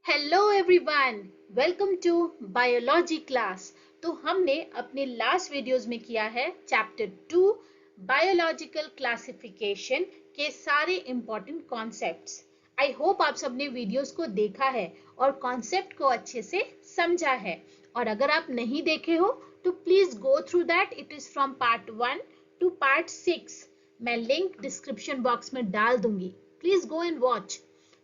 Hello everyone, welcome to biology class. तो हमने अपने लास्ट वीडियोस में किया है चैप्टर 2 बायोलॉजिकल क्लासिफिकेशन के सारे इंपॉर्टेंट कॉन्सेप्ट्स। आई होप आप सबने वीडियोस को देखा है और कॉन्सेप्ट को अच्छे से समझा है। और अगर आप नहीं देखे हो तो please go through that. It is from part 1 to part 6। मैं लिंक डिस्क्रिप्शन बॉक्स में डाल दूंगी, प्लीज गो एंड वॉच।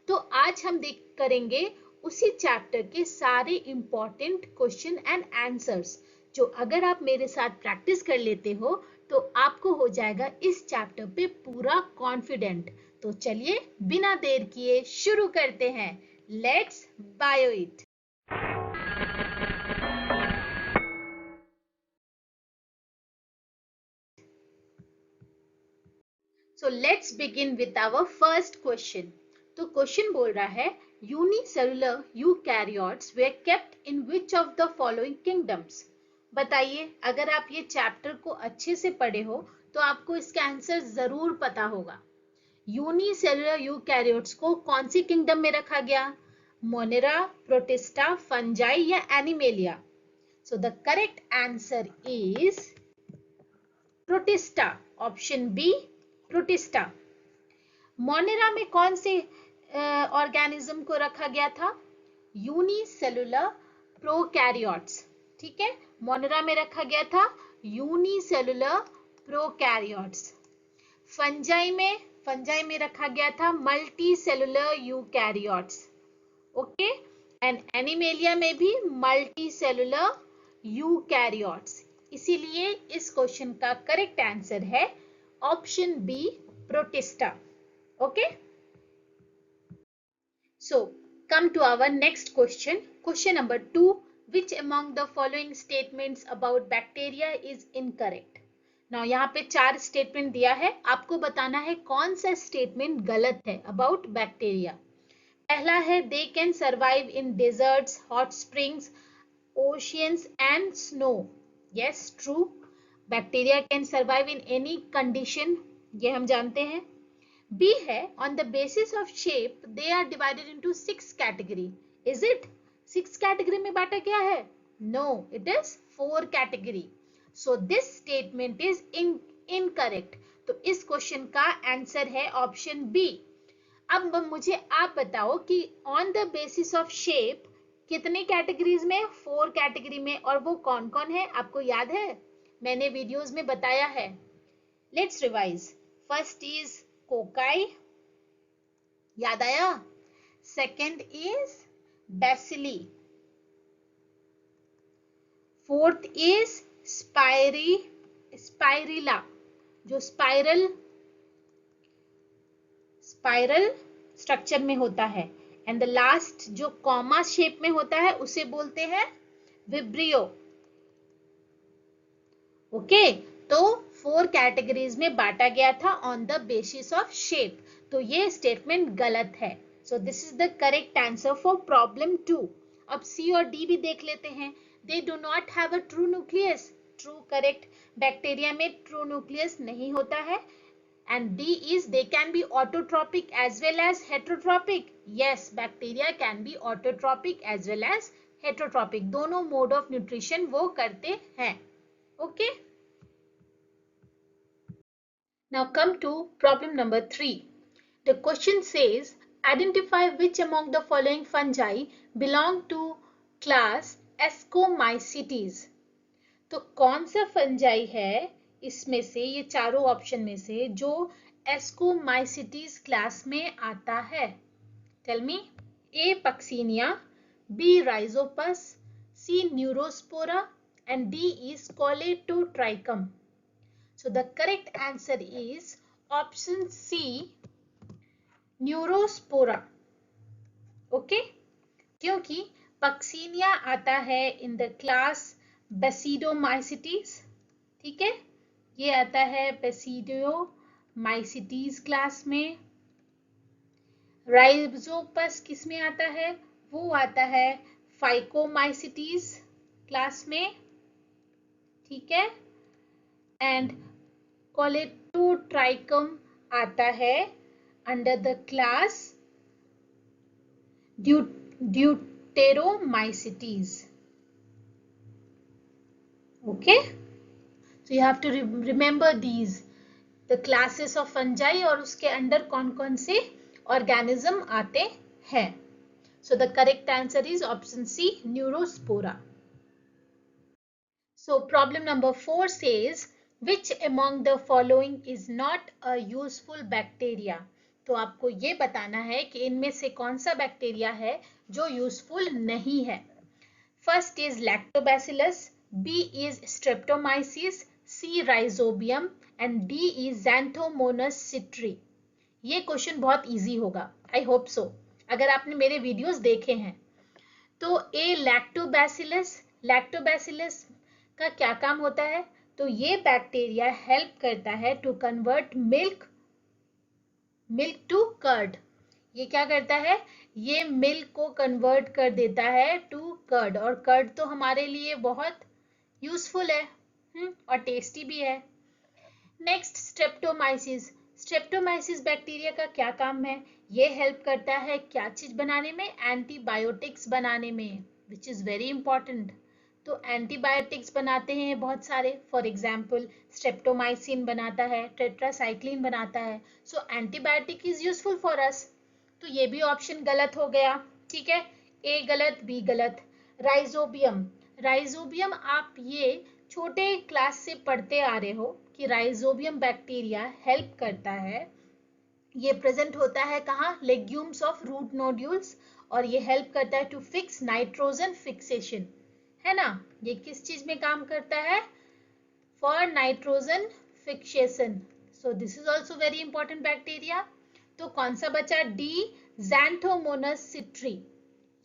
तो आज हम देख करेंगे उसी चैप्टर के सारे इंपॉर्टेंट क्वेश्चन एंड आंसर्स, जो अगर आप मेरे साथ प्रैक्टिस कर लेते हो तो आपको हो जाएगा इस चैप्टर पे पूरा कॉन्फिडेंट। तो चलिए बिना देर किए शुरू करते हैं। Let's bio it. So let's begin with our first question. तो क्वेश्चन बोल रहा है unicellular eukaryotes were kept in which of the following kingdoms. बताइए, अगर आप ये चैप्टर को अच्छे से पढ़े हो तो आपको इसका आंसर जरूर पता होगा। यूनिसेलुलर यूकैरियोट्स को कौन सी किंगडम में रखा गया? मोनेरा, प्रोटिस्टा, फंजाई या animalia? So the correct answer is protista. Option B, protista. Monera में कौन से ऑर्गेनिज्म को रखा गया था? Unicellular prokaryotes. ठीक है, मोनेरा में रखा गया था यूनिसेलुलर प्रोकैरियोट्स। फंजाई में रखा गया था multi cellular eukaryotes. Okay, and animalia में भी मल्टी सेलुलर यूकैरियोट्स। इसीलिए इस क्वेश्चन का करेक्ट आंसर है option B, protista. Okay, so come to our next question. Question number 2. Which among the following statements about bacteria is incorrect? Now यहाँ पे 4 statement दिया है, आपको बताना है कौन सा स्टेटमेंट गलत है अबाउट बैक्टीरिया। पहला है they can survive in desserts, hot springs, oceans and snow. Yes, true. Bacteria can survive in any condition, ये हम जानते हैं। B है on the basis of shape they are divided into 6 category. Is it 6 category में बांटा गया है? No, it is 4 category. So this statement is incorrect. तो इस क्वेश्चन का आंसर है ऑप्शन बी। अब मुझे आप बताओ कि on the basis of shape कितने कैटेगरीज में? 4 कैटेगरी में। और वो कौन कौन है आपको याद है? मैंने वीडियोस में बताया है। Let's revise. First is cocci, याद आया? Second is bacilli, fourth is spirilla, जो स्पाइरल स्ट्रक्चर में होता है। एंड द लास्ट जो कॉमा शेप में होता है उसे बोलते हैं विब्रियो। ओके, तो 4 कैटेगरीज में बांटा गया था on the basis of shape. तो ये स्टेटमेंट गलत है। So this is the correct answer for problem 2। अब सी और डी भी देख लेते हैं। They do not have a true nucleus. True, correct. Bacteria में ट्रू न्यूक्लियस नहीं होता है। And D is they can be autotrophic as well as heterotrophic. Yes, bacteria can be autotrophic as well as heterotrophic. दोनों mode of nutrition वो करते हैं। Okay, now come to problem number 3. The question says, identify which among the following fungi belong to class Ascomycetes. तो कौन सा fungi है इसमें से, ये चारों ऑप्शन में से, जो एस्कोमाइसिटीज क्लास में आता है? Tell me. A puccinia, B rhizopus, C neurospora and D is colletotrichum. So the correct answer is option C, neurospora. Okay, क्योंकि पक्सीनिया आता है इन द क्लास बेसिडोमाइसिटीज। ठीक है, ये आता है बेसिडोमाइसिटीज क्लास में। राइजोपस किस में आता है? वो आता है फाइकोमाइसिटीज क्लास में। ठीक है, एंड कोलेटोट्राइकम आता है under the class Deuteromycetes. Okay, so you have to remember these the classes of fungi और उसके अंदर कौन कौन से organism आते हैं. So the correct answer is option C, Neurospora. So problem number 4 says, which among the following is not a useful bacteria? तो आपको ये बताना है कि इनमें से कौन सा बैक्टीरिया है जो यूजफुल नहीं है. First is lactobacillus, B is streptomyces, C rhizobium and D is xanthomonas citri. ये क्वेश्चन बहुत इजी होगा, आई होप सो, अगर आपने मेरे वीडियोस देखे हैं. तो ए लैक्टोबैसिलस, लैक्टोबैसिलस का क्या काम होता है? तो ये बैक्टीरिया हेल्प करता है to convert milk to curd. ये क्या करता है? ये मिल्क को कन्वर्ट कर देता है टू कर्ड, और कर्ड तो हमारे लिए बहुत यूजफुल है और टेस्टी भी है. Next Streptomyces. स्ट्रेप्टोमाइसिस बैक्टीरिया का क्या काम है? ये हेल्प करता है क्या चीज बनाने में? एंटीबायोटिक्स बनाने में, विच इज वेरी इंपॉर्टेंट. तो एंटीबायोटिक्स बनाते हैं बहुत सारे. फॉर एग्जाम्पल स्ट्रेप्टोमाइसिन बनाता है, टेट्रासाइक्लिन बनाता है. So antibiotic is useful for us. तो ये भी ऑप्शन गलत हो गया. ठीक है, ए गलत, बी गलत. राइजोबियम, राइजोबियम आप ये छोटे क्लास से पढ़ते आ रहे हो कि राइजोबियम बैक्टीरिया हेल्प करता है. ये प्रेजेंट होता है कहाँ? लेग्यूम्स ऑफ रूट नोड्यूल्स, और ये हेल्प करता है टू फिक्स नाइट्रोजन फिक्सेशन, है ना. ये किस चीज में काम करता है? For nitrogen fixation. So this is also very important bacteria. तो कौन सा बचा? D, xanthomonas citri.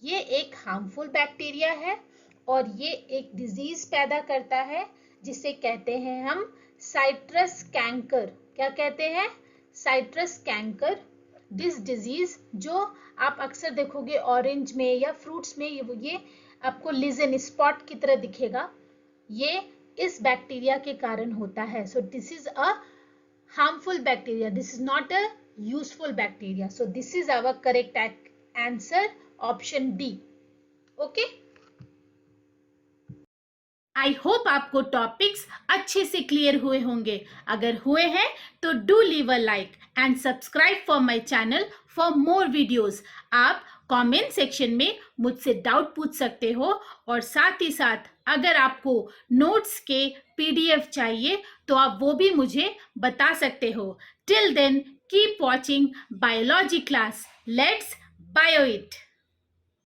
ये एक हार्मफुल बैक्टीरिया है और ये एक डिजीज पैदा करता है जिसे कहते हैं हम साइट्रस कैंकर. क्या कहते हैं? Citrus canker. दिस डिजीज जो आप अक्सर देखोगे ऑरेंज में या फ्रूट्स में, ये आपको लिजन स्पॉट की तरह दिखेगा, ये इस बैक्टीरिया के कारण होता है. So this is a harmful bacteria, this is not a useful bacteria. So this is our correct answer, option D. Okay, I hope आपको टॉपिक्स अच्छे से क्लियर हुए होंगे. अगर हुए हैं तो do leave a like and subscribe for my channel for more videos. आप कमेंट सेक्शन में मुझसे डाउट पूछ सकते हो, और साथ ही साथ अगर आपको नोट्स के पीडीएफ चाहिए तो आप वो भी मुझे बता सकते हो. Till then keep watching biology class. Let's bio it.